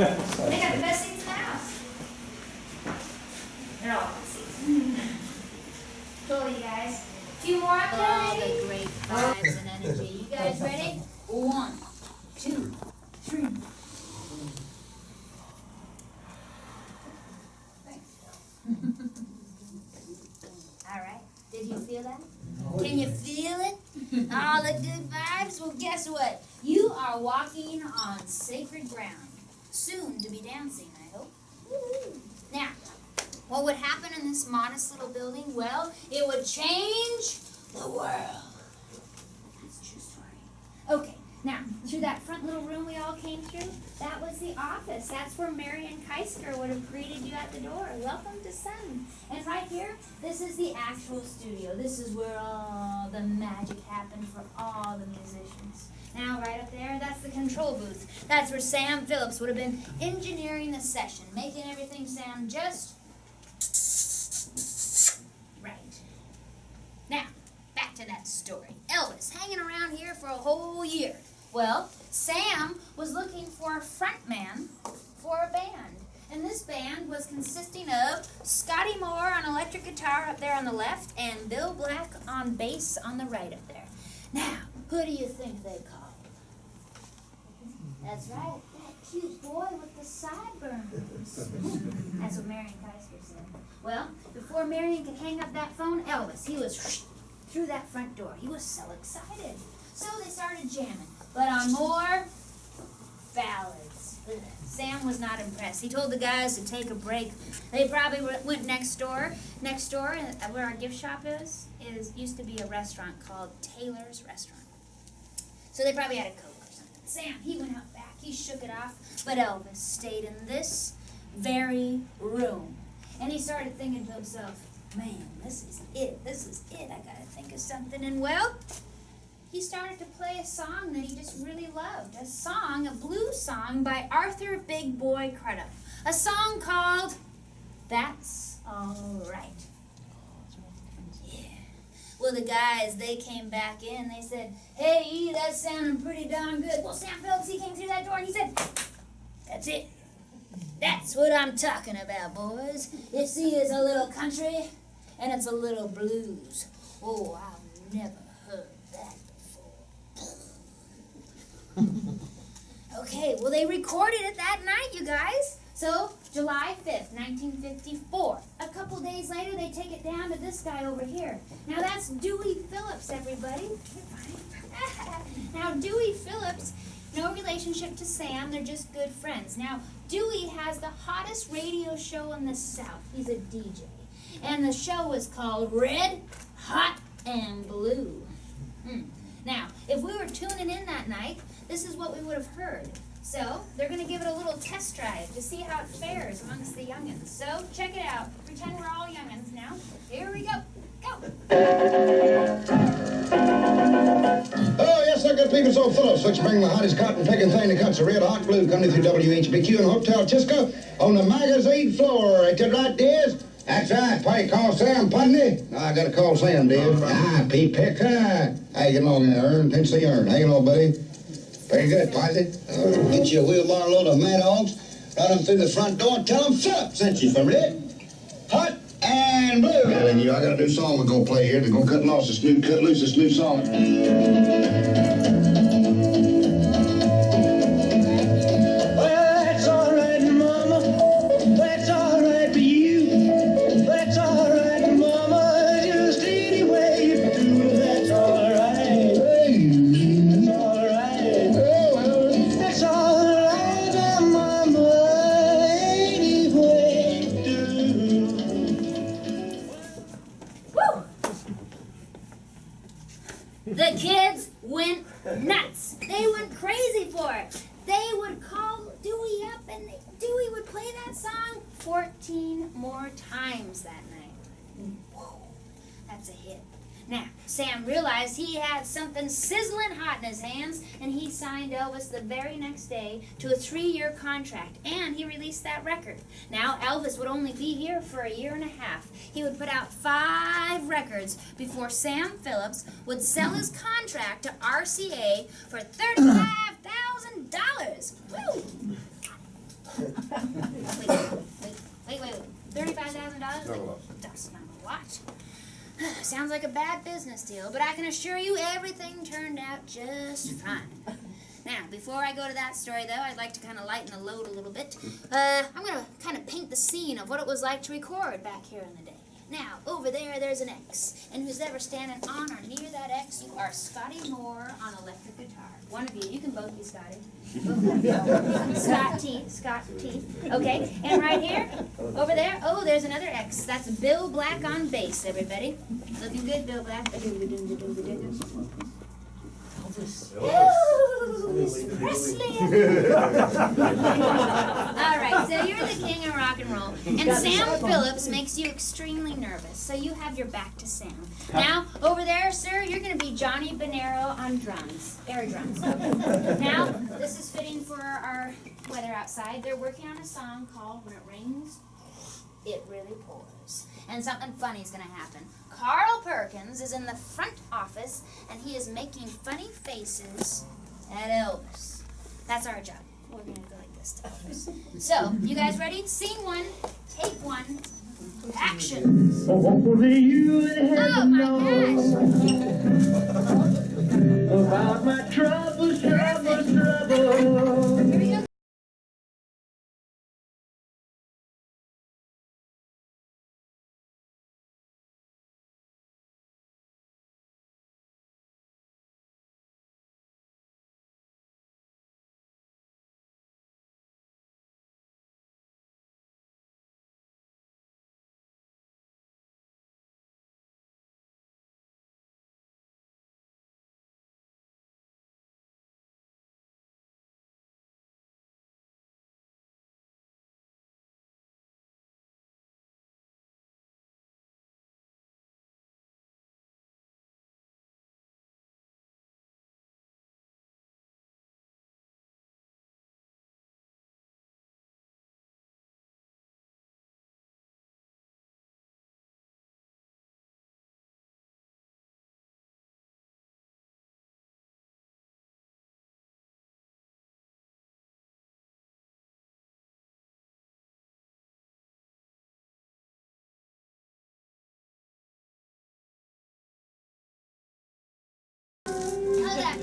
They got the best seats in the house. They're all good seats. Cool, you guys. A few more up there, All maybe? the great vibes and energy. You guys ready? 1, 2, 3. All right. Did you feel that? Can you feel it? All the good vibes? Well, guess what? You are walking on sacred ground. Soon to be dancing, I hope. Woo-hoo. Now, what would happen in this modest little building? Well, it would change the world. That's a true story. Okay, now, through that front little room we all came through, that was the office. That's where Marion Keisker would have greeted you at the door. Welcome to Sun. And right here, this is the actual studio. This is where all the magic happened for all the musicians. Now, right up there, that's the control booth. That's where Sam Phillips would have been engineering the session, making everything sound just right. Now, back to that story. Elvis hanging around here for a whole year. Well, Sam was looking for a front man for a band. And this band was consisting of Scotty Moore on electric guitar up there on the left and Bill Black on bass on the right up there. Now, who do you think they called? That's right, that cute boy with the sideburns. That's what Marion Keisker said. Well, before Marion could hang up that phone, Elvis, he was through that front door. He was so excited. So they started jamming, but on more ballads. Sam was not impressed. He told the guys to take a break. They probably went next door. Next door, where our gift shop is used to be a restaurant called Taylor's Restaurant. So they probably had a Coke or something. Sam, he went out back. He shook it off. But Elvis stayed in this very room. And he started thinking to himself, man, this is it. This is it. I got to think of something. And well, he started to play a song that he just really loved. A song, a blues song by Arthur Big Boy Crudup. A song called That's All Right. Well, the guys, they came back in. They said, hey, that's sounding pretty darn good. Well, Sam Phillips, he came through that door and he said, that's it. That's what I'm talking about, boys. You see, it's a little country and it's a little blues. Oh, I've never heard that before. Okay, well, they recorded it that night, you guys. So, July 5th, 1954. A couple days later, they take it down to this guy over here. Now, that's Dewey Phillips, everybody. Now, Dewey Phillips, no relationship to Sam. They're just good friends. Now, Dewey has the hottest radio show in the South. He's a DJ. And the show was called Red, Hot, and Blue. Now, if we were tuning in that night, this is what we would have heard. So, they're going to give it a little test drive to see how it fares amongst the youngins. So, check it out. Pretend we're all youngins now. Here we go. Go! Oh, yes, sir, good people. So, Phillips, let's bring the hottest cotton-picking thing that cuts a red hot blue coming through WHBQ in Hotel Chisco on the magazine floor. Ain't that right, Diz? That's right. Party call Sam Putney. No, I got to call Sam, Diz. Ah, Pete Pick. How you getting along there, Ern? Tennessee Ern. How you getting along, buddy? Very good, Posy. Get you a wheelbarrow load of mad hogs, run them through the front door, and tell them Phillips sent you from Red, Hot, and Blue. Telling you, I got a new song we're going to play here. They're going to cut loose this new song. Well, that's all right, Mama. That's all right for you. That's all right, Mama. Just any way you do, that's all right. That's all right. That's all right, Mama. Any way you do. Woo! The kids went nuts. They went crazy for it. They would call Dewey up and Dewey would play that song 14 more times that night. Whoa, that's a hit. Now, Sam realized he had something sizzling hot in his hands, and he signed Elvis the very next day to a 3-year contract, and he released that record. Now, Elvis would only be here for a year and a half. He would put out 5 records before Sam Phillips would sell his contract to RCA for $35,000. Woo! Wait. $35,000? That's not a lot. Sounds like a bad business deal, but I can assure you everything turned out just fine. Now, before I go to that story, though, I'd like to kind of lighten the load a little bit. I'm going to kind of paint the scene of what it was like to record back here in the day. Now, over there, there's an X, and who's ever standing on or near that X, you are Scotty Moore on electric guitar. One of you can both be Scotty. Scott Teeth. Okay, and right here, over there, oh, there's another X. That's Bill Black on bass, everybody. Looking good, Bill Black. Elvis Presley. All right, so you're the king of rock and roll, and Sam Phillips makes you extremely nervous. So you have your back to Sam. Now, over there, sir, you're going to be Johnny Bonero on drums, air drums. Now, this is fitting for our weather outside. They're working on a song called "When It Rains, It Really Pours," and something funny is going to happen. Carl Perkins is in the front office, and he is making funny faces at Elvis. That's our job. We're going to go like this to Elvis. So, you guys ready? Scene 1, take 1, action. Hopefully you would Oh my gosh! about my troubles. Here we go.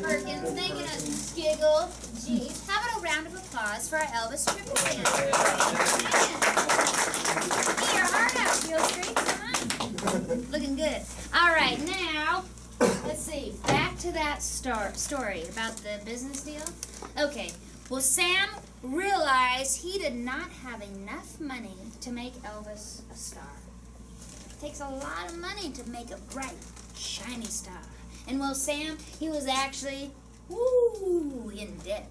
Perkins making us giggle. Jeez. How about a round of applause for our Elvis tribute band? Get your heart out, Real Street. Come on. Looking good. All right, now, let's see. Back to that story about the business deal. Okay. Well, Sam realized he did not have enough money to make Elvis a star. It takes a lot of money to make a bright, shiny star. And well, Sam, he was actually, in debt.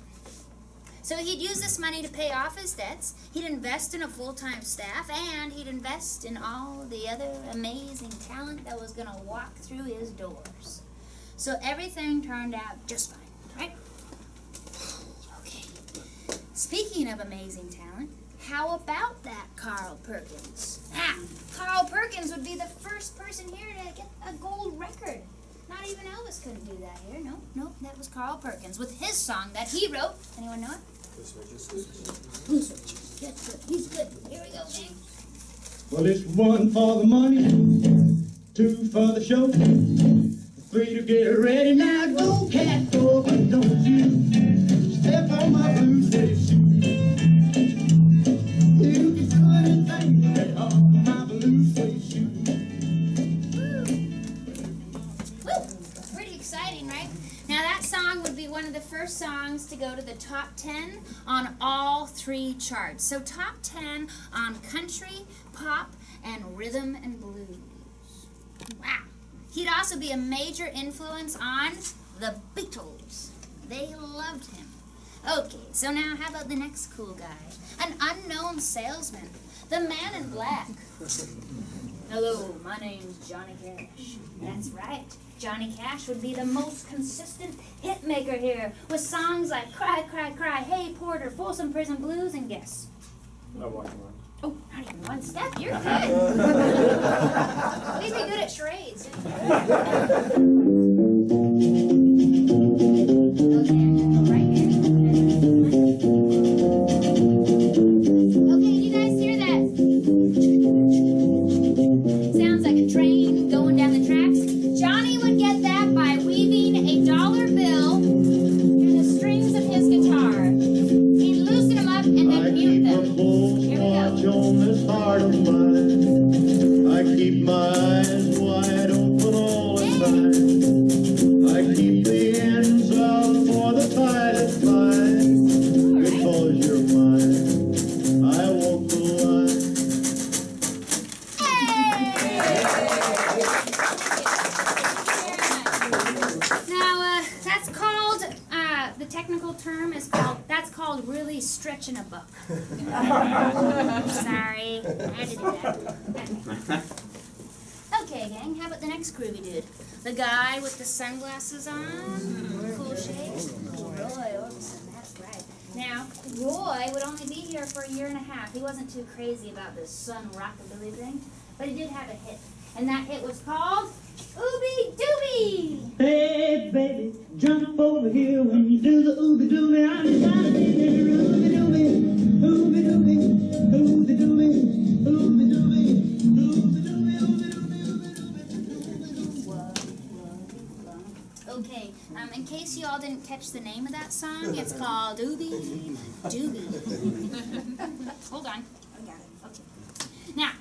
So he'd use this money to pay off his debts, he'd invest in a full-time staff, and he'd invest in all the other amazing talent that was going to walk through his doors. So everything turned out just fine, right? Okay. Speaking of amazing talent, how about that Carl Perkins? Carl Perkins would be the first person here to get a gold record. Not even Elvis couldn't do that here. Nope, that was Carl Perkins with his song that he wrote. Anyone know it? Blue Switch. He's good. Here we go, gang. Well, it's 1 for the money, 2 for the show, 3 to get ready. Now go, cat, go, but don't you step on my blue suede shoe. You can do anything that on my blue suede shoe. Now that song would be one of the first songs to go to the top 10 on all 3 charts. So top 10 on country, pop, and rhythm and blues. Wow. He'd also be a major influence on the Beatles. They loved him. Okay, so now how about the next cool guy? An unknown salesman. The Man in Black. Hello, my name's Johnny Cash. That's right. Johnny Cash would be the most consistent hit maker here, with songs like Cry, Cry, Cry, Hey Porter, Folsom Prison Blues, and guess. No one. Oh, not even one step. You're good. At least be good at charades. Okay, I'm gonna go right here. technical term is called really stretching a buck. Sorry, I had to do that. Okay, gang, how about the next groovy dude? The guy with the sunglasses on, cool shades. Roy Orbison, that's right. Now, Roy would only be here for a year and a half. He wasn't too crazy about this sun rockabilly thing, but he did have a hit. And that hit was called Ooby Dooby! Hey, baby, jump over here when you do the ooby dooby. I'm trying to be there, ooby dooby, ooby dooby, ooby dooby, ooby dooby, ooby dooby, Okay, in case you all didn't catch the name of that song, it's called Ooby Dooby. Hold on. I got it. Okay. Now,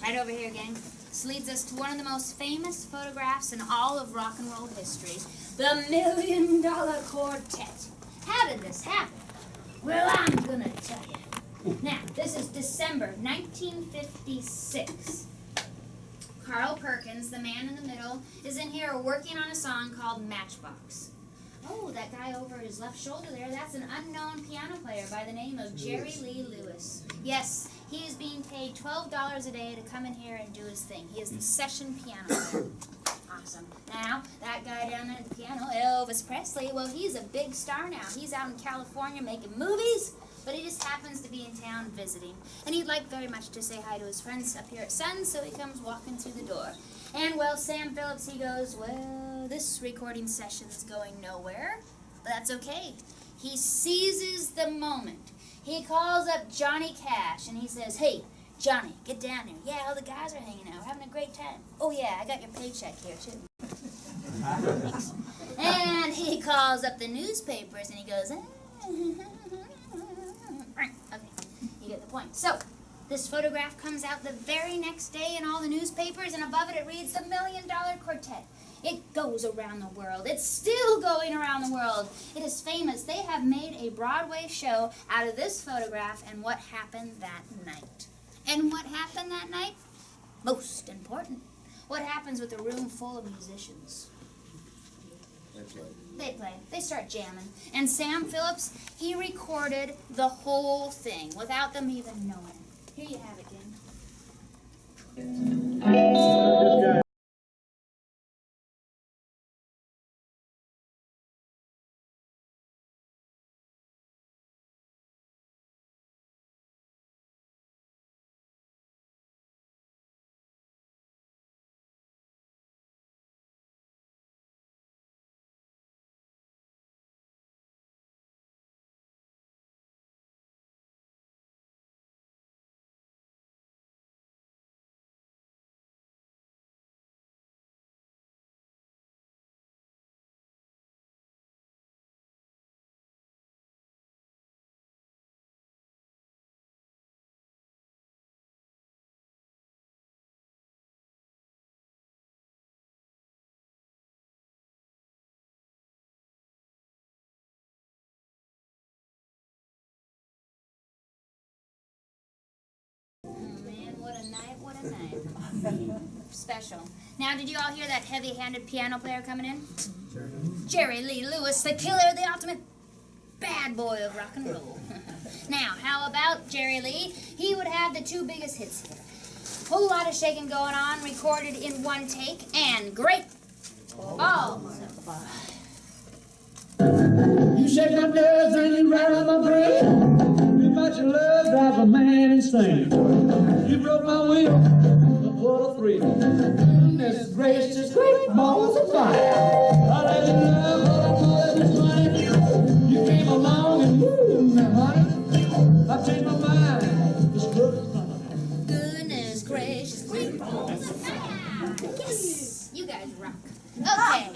right over here, gang. This leads us to one of the most famous photographs in all of rock and roll history, the $1 Million Quartet. How did this happen? Well, I'm gonna tell you. Now, this is December 1956. Carl Perkins, the man in the middle, is in here working on a song called Matchbox. Oh, that guy over his left shoulder there, that's an unknown piano player by the name of Jerry Lee Lewis. Yes, he is being paid $12 a day to come in here and do his thing. He is the session piano player. Awesome. Now, that guy down there at the piano, Elvis Presley, well, he's a big star now. He's out in California making movies, but he just happens to be in town visiting. And he'd like very much to say hi to his friends up here at Sun, so he comes walking through the door. And, well, Sam Phillips, he goes, well, this recording session's going nowhere, but that's okay. He seizes the moment. He calls up Johnny Cash, and he says, hey, Johnny, get down here. Yeah, all the guys are hanging out. We're having a great time. Oh, yeah, I got your paycheck here, too. And he calls up the newspapers, and he goes, okay, you get the point. So, this photograph comes out the very next day in all the newspapers, and above it reads, the $1 Million Quartet. It goes around the world. It's still going around the world. It is famous. They have made a Broadway show out of this photograph and what happened that night. And what happened that night? Most important. What happens with a room full of musicians? They play. They start jamming. And Sam Phillips, he recorded the whole thing without them even knowing it. Here you have it, gang. What a night, what a night. Special. Now, did you all hear that heavy-handed piano player coming in? Sure. Jerry Lee Lewis, the killer, the ultimate bad boy of rock and roll. Now, how about Jerry Lee? He would have the two biggest hits here. Whole lot of shaking going on, recorded in one take, and great balls of fire. You shake my nerves and you rattle my brain. Too much love drives a man insane. You broke my will, but what a thrill. Goodness gracious, great balls of fire. I let you love all I know is money. You came along and woo, now honey, I've changed my mind. This love is fine. Goodness gracious, great balls of fire. Yes, you guys rock. Okay.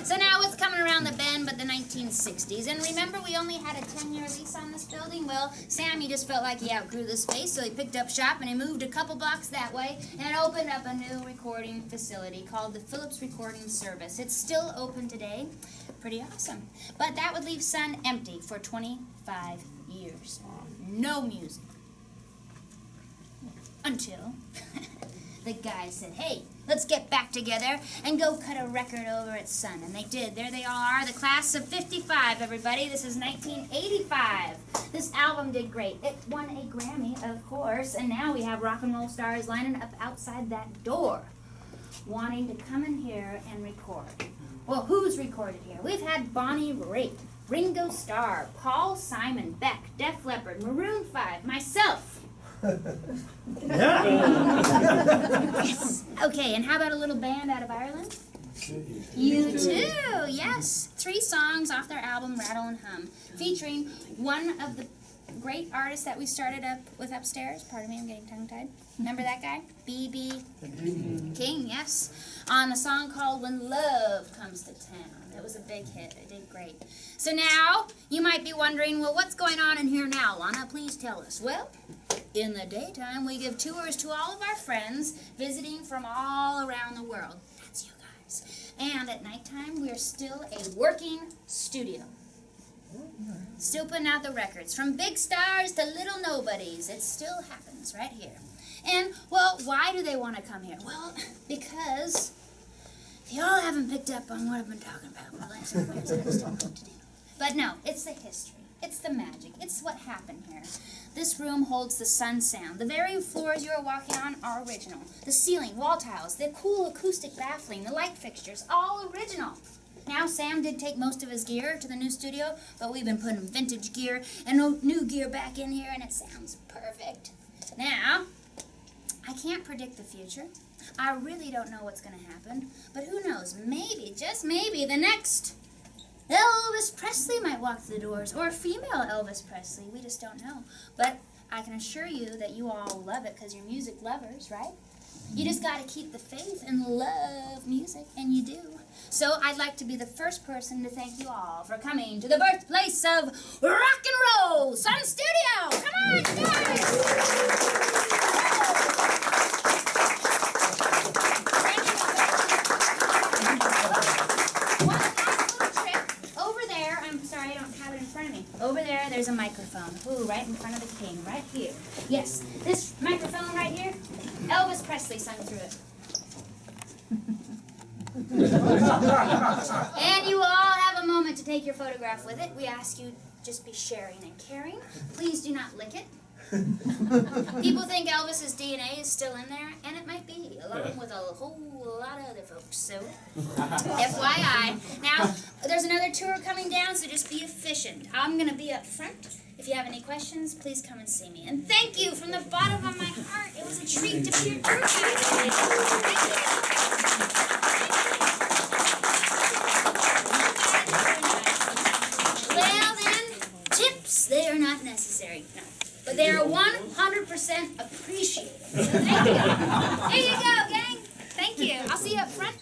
So now it's coming around the bend, but the 1960s. And remember, we only had a 10-year lease on this building? Well, Sam, he just felt like he outgrew the space, so he picked up shop and he moved a couple blocks that way and opened up a new recording facility called the Phillips Recording Service. It's still open today. Pretty awesome. But that would leave Sun empty for 25 years. No music. Until the guy said, hey, let's get back together and go cut a record over at Sun. And they did. There they all are, the class of 55, everybody. This is 1985. This album did great. It won a Grammy, of course, and now we have rock and roll stars lining up outside that door, wanting to come in here and record. Well, who's recorded here? We've had Bonnie Raitt, Ringo Starr, Paul Simon, Beck, Def Leppard, Maroon 5, myself. Yes. Okay, and how about a little band out of Ireland? You too, yes. 3 songs off their album Rattle and Hum, featuring one of the great artists that we started up with upstairs. Pardon me, I'm getting tongue-tied. Remember that guy? B.B. King, yes. On a song called When Love Comes to Town. It was a big hit. It did great. So now, you might be wondering, well, what's going on in here now, Lana? Please tell us. Well, in the daytime, we give tours to all of our friends visiting from all around the world. That's you guys. And at nighttime, we're still a working studio. Still putting out the records. From big stars to little nobodies. It still happens right here. And, well, why do they want to come here? Well, because y'all haven't picked up on what I've been talking about for the last few years. I just don't know what to do. But no, it's the history. It's the magic. It's what happened here. This room holds the Sun sound. The very floors you are walking on are original. The ceiling, wall tiles, the cool acoustic baffling, the light fixtures, all original. Now, Sam did take most of his gear to the new studio, but we've been putting vintage gear and new gear back in here, and it sounds perfect. Now, I can't predict the future. I really don't know what's going to happen, but who knows? Maybe, just maybe, the next Elvis Presley might walk through the doors, or a female Elvis Presley. We just don't know. But I can assure you that you all love it because you're music lovers, right? You just got to keep the faith and love music, and you do. So I'd like to be the first person to thank you all for coming to the birthplace of rock and roll, Sun Studio. Come on, guys! Thank you. One last little trick. Over there, I'm sorry I don't have it in front of me. Over there, there's a microphone. Ooh, right in front of the king, right here. Yes, this microphone right here, Elvis Presley sung through it. And you all have a moment to take your photograph with it. We ask you just be sharing and caring. Please do not lick it. People think Elvis's DNA is still in there, and it might be, along with a whole lot of other folks. So, FYI. Now, there's another tour coming down, so just be efficient. I'm going to be up front. If you have any questions, please come and see me. And thank you from the bottom of my heart. It was a treat to be your tour guide today. Thank you. Well then, tips, they are not necessary. No. But they are 100% appreciated. So thank you. Here you go, gang. Thank you. I'll see you up front.